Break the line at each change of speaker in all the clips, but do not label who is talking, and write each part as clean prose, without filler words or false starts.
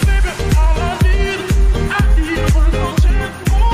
Baby, all I need, I need a personal chance.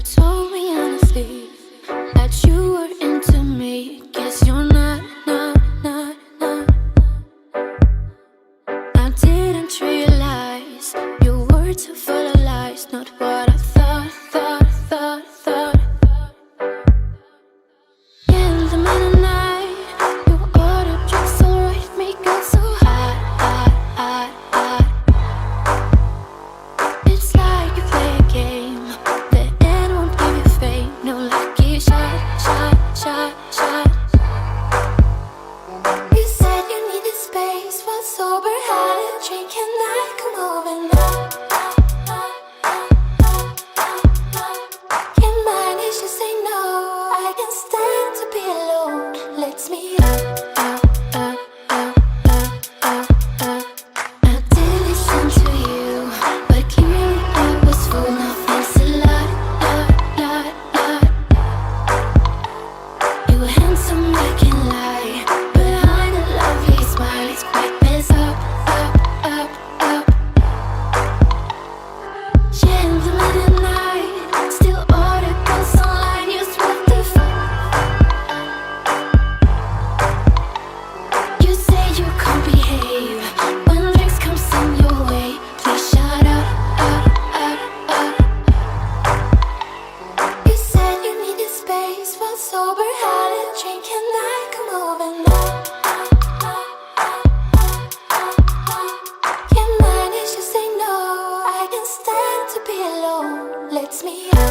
told me honestly that you were into me. Guess you're not. I didn't realize your words are full of lies. Not what I thought. In the middle of the night, you ordered drinks, so Rhythmic got so hot. It's like you play a game, the end won't give you fame. No lucky shot. You said you needed space, was sober, had a drink, and I come over now. Can't manage to say no, I can stand to be alone. Let's meet up. I did listen to you, but clearly I was full. Now thanks a lot. You were handsome, I can lie. Behind a lovely smile, it's quite messed up. Yeah, in the middle of the night, still order goes online. You swept the You say you can't behave when drinks comes in your way. Please shut up. You said you needed space, was sober, had a drink, and I come over now. Can't manage to say no, I can stand to be alone. Let's meet up.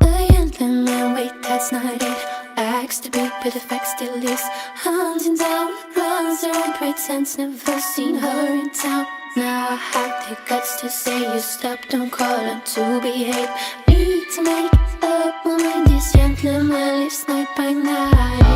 The gentleman, wait, that's not it. Acts to be, but the fact still is. Hunting down, runs around, pretends never seen her in town. Now I have the guts to say you stop, don't call him to behave. Need to make up, woman, this gentleman lives night by night.